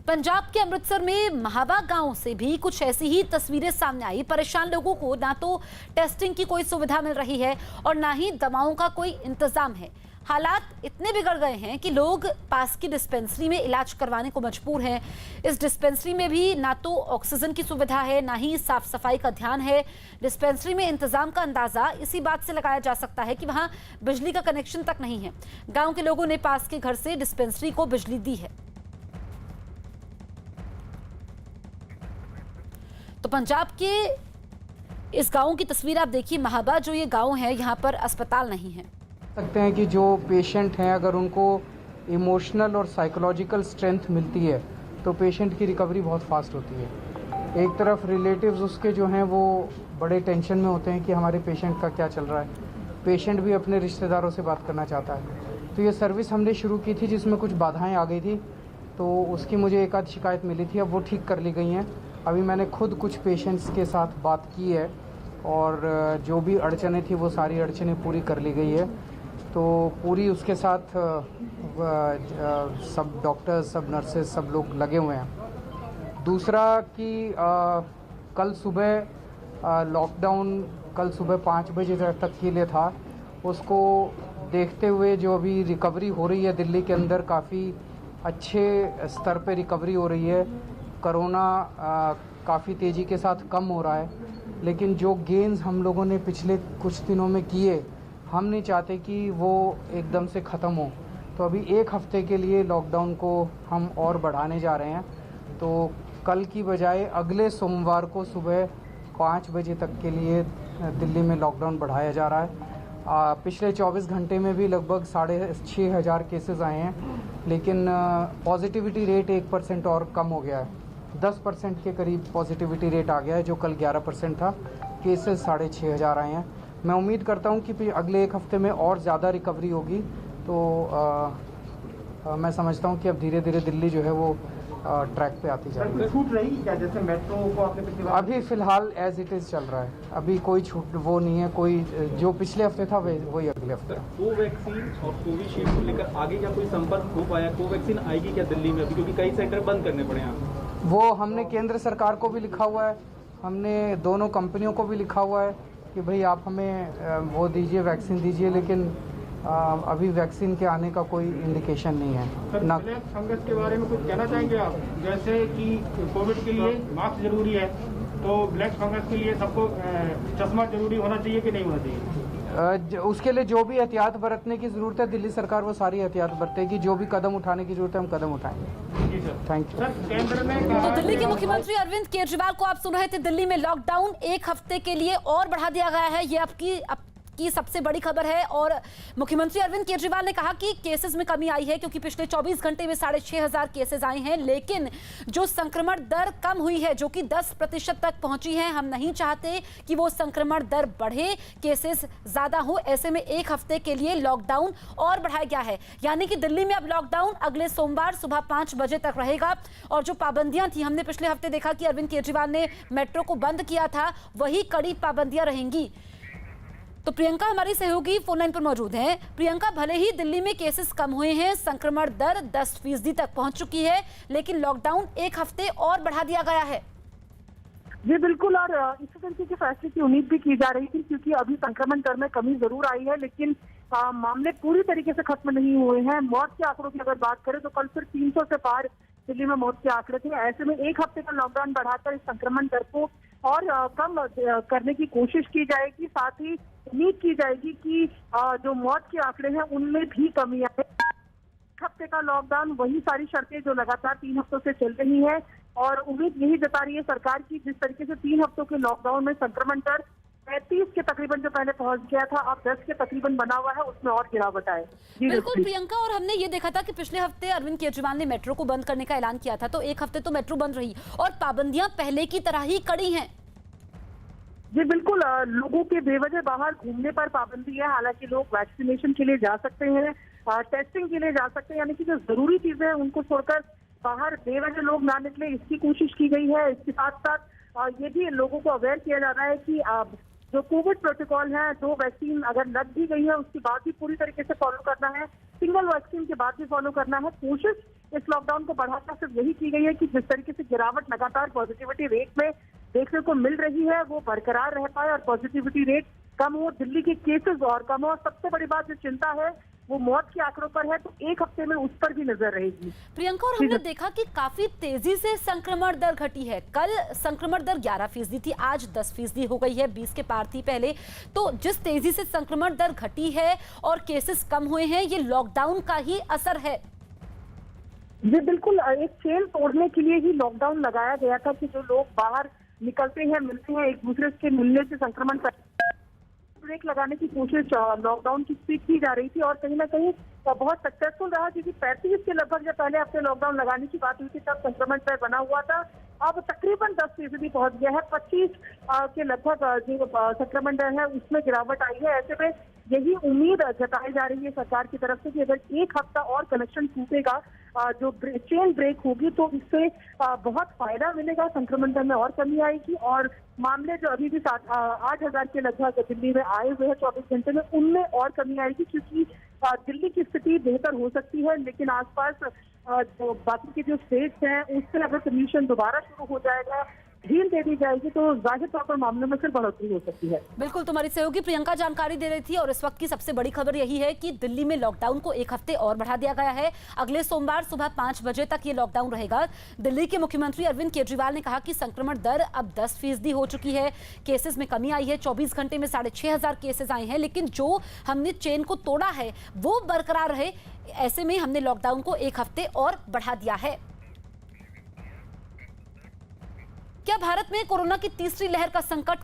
पंजाब के अमृतसर में महाबा गांव से भी कुछ ऐसी ही तस्वीरें सामने आई। परेशान लोगों को ना तो टेस्टिंग की कोई सुविधा मिल रही है और ना ही दवाओं का कोई इंतजाम है। हालात इतने बिगड़ गए हैं कि लोग पास की डिस्पेंसरी में इलाज करवाने को मजबूर हैं। इस डिस्पेंसरी में भी ना तो ऑक्सीजन की सुविधा है, ना ही साफ सफाई का ध्यान है। डिस्पेंसरी में इंतजाम का अंदाजा इसी बात से लगाया जा सकता है कि वहां बिजली का कनेक्शन तक नहीं है। गांव के लोगों ने पास के घर से डिस्पेंसरी को बिजली दी है। तो पंजाब के इस गांव की तस्वीर आप देखिए। महाबा जो ये गांव है, यहाँ पर अस्पताल नहीं है। सकते हैं कि जो पेशेंट हैं अगर उनको इमोशनल और साइकोलॉजिकल स्ट्रेंथ मिलती है तो पेशेंट की रिकवरी बहुत फास्ट होती है। एक तरफ रिलेटिव्स उसके जो हैं वो बड़े टेंशन में होते हैं कि हमारे पेशेंट का क्या चल रहा है। पेशेंट भी अपने रिश्तेदारों से बात करना चाहता है। तो ये सर्विस हमने शुरू की थी जिसमें कुछ बाधाएं आ गई थी, तो उसकी मुझे एक आध शिकायत मिली थी, अब वो ठीक कर ली गई हैं। अभी मैंने खुद कुछ पेशेंट्स के साथ बात की है और जो भी अड़चनें थी वो सारी अड़चनें पूरी कर ली गई है। तो पूरी उसके साथ सब डॉक्टर्स, सब नर्सेज, सब लोग लगे हुए हैं। दूसरा कि कल सुबह लॉकडाउन कल सुबह 5 बजे तक के लिए था, उसको देखते हुए जो अभी रिकवरी हो रही है दिल्ली के अंदर काफ़ी अच्छे स्तर पे रिकवरी हो रही है। कोरोना काफ़ी तेज़ी के साथ कम हो रहा है, लेकिन जो गेन्स हम लोगों ने पिछले कुछ दिनों में किए, हम नहीं चाहते कि वो एकदम से ख़त्म हो। तो अभी 1 हफ़्ते के लिए लॉकडाउन को हम और बढ़ाने जा रहे हैं। तो कल की बजाय अगले सोमवार को सुबह 5 बजे तक के लिए दिल्ली में लॉकडाउन बढ़ाया जा रहा है। पिछले 24 घंटे में भी लगभग 6,500 केसेस आए हैं, लेकिन पॉजिटिविटी रेट 1% और कम हो गया है। 10% के करीब पॉजिटिविटी रेट आ गया है, जो कल 11% था। केसेस 6,500 आए हैं। मैं उम्मीद करता हूं कि अगले 1 हफ्ते में और ज़्यादा रिकवरी होगी। तो मैं समझता हूं कि अब धीरे धीरे दिल्ली जो है वो ट्रैक पे आती जा रही है। छूट रही क्या, जैसे मेट्रो को आपने पिछली बार? अभी फ़िलहाल एज इट इज़ चल रहा है, अभी कोई छूट वो नहीं है। कोई जो पिछले हफ्ते था वही अगले हफ्ते। कोवैक्सीन और कोविशील्ड को लेकर आगे क्या कोई संपर्क हो पाया? कोवैक्सीन आएगी क्या दिल्ली में अभी, क्योंकि कई सेंटर बंद करने पड़े हैं? वो हमने केंद्र सरकार को भी लिखा हुआ है, हमने दोनों कंपनियों को भी लिखा हुआ है कि भाई आप हमें वो दीजिए, वैक्सीन दीजिए, लेकिन अभी वैक्सीन के आने का कोई इंडिकेशन नहीं है। ना ब्लैक फंगस के बारे में कुछ कहना चाहेंगे आप? जैसे कि कोविड के लिए मास्क जरूरी है, तो ब्लैक फंगस के लिए सबको चश्मा जरूरी होना चाहिए कि नहीं होना चाहिए? उसके लिए जो भी एहतियात बरतने की ज़रूरत है, दिल्ली सरकार वो सारी एहतियात बरतेगी। जो भी कदम उठाने की ज़रूरत है हम कदम उठाएंगे। Thank you. केंद्र में तो दिल्ली के मुख्यमंत्री अरविंद केजरीवाल को आप सुन रहे थे। दिल्ली में लॉकडाउन 1 हफ्ते के लिए और बढ़ा दिया गया है। ये अब की सबसे बड़ी खबर है। और मुख्यमंत्री अरविंद केजरीवाल ने कहा कि केसेस में कमी आई है, क्योंकि पिछले 24 घंटे में 6,500 केसेस आए हैं, लेकिन जो संक्रमण दर कम हुई है, जो कि 10% तक पहुंची है, हम नहीं चाहते कि वो संक्रमण दर बढ़े, केसेस ज्यादा हो। ऐसे में 1 हफ्ते के लिए लॉकडाउन और बढ़ाया गया है। यानी कि दिल्ली में अब लॉकडाउन अगले सोमवार सुबह 5 बजे तक रहेगा। और जो पाबंदियां थी, हमने पिछले हफ्ते देखा कि अरविंद केजरीवाल ने मेट्रो को बंद किया था, वही कड़ी पाबंदियां रहेंगी। तो प्रियंका हमारी सहयोगी फोन लाइन पर मौजूद हैं। प्रियंका, भले ही दिल्ली में केसेस कम हुए हैं, संक्रमण दर 10% तक पहुंच चुकी है, लेकिन लॉकडाउन 1 हफ्ते और बढ़ा दिया गया है। जी बिल्कुल, और इस तरीके के फैसले की उम्मीद भी की जा रही थी, क्योंकि अभी संक्रमण दर में कमी जरूर आई है, लेकिन मामले पूरी तरीके से खत्म नहीं हुए हैं। मौत के आंकड़ों की अगर बात करें तो कल सिर्फ 300 से पार दिल्ली में मौत के आंकड़े थे। ऐसे में 1 हफ्ते का लॉकडाउन बढ़ाकर इस संक्रमण दर को और कम करने की कोशिश की जाएगी। साथ ही उम्मीद की जाएगी कि जो मौत के आंकड़े हैं उनमें भी कमी आए। 1 हफ्ते का लॉकडाउन, वही सारी शर्तें जो लगातार 3 हफ्तों से चल रही है, और उम्मीद यही जता रही है सरकार की, जिस तरीके से 3 हफ्तों के लॉकडाउन में संक्रमण दर 35 के तकरीबन जो पहले पहुंच गया था, अब 10 के तकरीबन बना हुआ है, उसमें और गिरावट आए। बिल्कुल प्रियंका, और हमने ये देखा था कि पिछले हफ्ते अरविंद केजरीवाल ने मेट्रो को बंद करने का ऐलान किया था, तो 1 हफ्ते तो मेट्रो बंद रही और पाबंदियां पहले की तरह ही कड़ी हैं। जी बिल्कुल, लोगों के बेवजह बाहर घूमने पर पाबंदी है। हालांकि लोग वैक्सीनेशन के लिए जा सकते हैं, टेस्टिंग के लिए जा सकते हैं, यानी कि जो जरूरी चीजें हैं उनको छोड़कर बाहर बेवजह लोग ना निकले, इसकी कोशिश की गई है। इसके साथ साथ ये भी लोगों को अवेयर किया जा रहा है कि जो कोविड प्रोटोकॉल है, 2 वैक्सीन अगर लग भी गई है उसके बाद भी पूरी तरीके से फॉलो करना है, सिंगल वैक्सीन के बाद भी फॉलो करना है। कोशिश इस लॉकडाउन को बढ़ाकर सिर्फ यही की गई है कि जिस तरीके से गिरावट लगातार पॉजिटिविटी रेट में देखने को मिल रही है वो बरकरार रह पाए और पॉजिटिविटी रेट कम हो, दिल्ली के केसेस और कम हो। सबसे बड़ी बात जो चिंता है वो मौत के आंकड़ों पर है, तो एक हफ्ते में उस पर भी नजर रहेगी। प्रियंका, और हमने देखा कि काफी तेजी से संक्रमण दर घटी है। कल संक्रमण दर 11% थी, आज 10% हो गई है, 20 के पार थी पहले। तो जिस तेजी से संक्रमण दर घटी है और केसेस कम हुए हैं, ये लॉकडाउन का ही असर है। जी बिल्कुल, एक चेन तोड़ने के लिए ही लॉकडाउन लगाया गया था कि जो लोग बाहर निकलते हैं, मिलते हैं, एक दूसरे के मिलने से संक्रमण ब्रेक लगाने की कोशिश लॉकडाउन की स्पीड की जा रही थी और कहीं ना कहीं बहुत सक्सेसफुल रहा, क्योंकि 35 के लगभग जब पहले हफ्ते लॉकडाउन लगाने की बात हुई थी तब संक्रमण दर बना हुआ था। अब तकरीबन 10% पहुंच गया है। 25 के लगभग जो संक्रमण दर है उसमें गिरावट आई है। ऐसे में यही उम्मीद जताई जा रही है सरकार की तरफ से कि अगर एक हफ्ता और कनेक्शन टूटेगा, जो चेन ब्रेक होगी, तो इससे बहुत फायदा मिलेगा, संक्रमण दर में और कमी आएगी और मामले जो अभी भी 8,000 के लगभग दिल्ली में आए हुए हैं 24 घंटे में, उनमें और कमी आएगी, क्योंकि दिल्ली की स्थिति बेहतर हो सकती है, लेकिन आसपास जो बाकी के जो स्टेट्स हैं उससे अगर कमीशन दोबारा शुरू हो जाएगा, ढील दे दी जाएगी, तो जाहिर तौर पर मामलों में फिर बढ़ोतरी हो सकती है। बिल्कुल, तुम्हारी सहयोगी प्रियंका जानकारी दे रही थी और इस वक्त की सबसे बड़ी खबर यही है कि दिल्ली में लॉकडाउन को एक हफ्ते और बढ़ा दिया गया है। अगले सोमवार सुबह 5 बजे तक ये लॉकडाउन रहेगा। दिल्ली के मुख्यमंत्री अरविंद केजरीवाल ने कहा कि संक्रमण दर अब 10% हो चुकी है, केसेस में कमी आई है। 24 घंटे में 6,500 केसेस आए हैं, लेकिन जो हमने चेन को तोड़ा है वो बरकरार रहे, ऐसे में हमने लॉकडाउन को एक हफ्ते और बढ़ा दिया है। क्या भारत में कोरोना की तीसरी लहर का संकट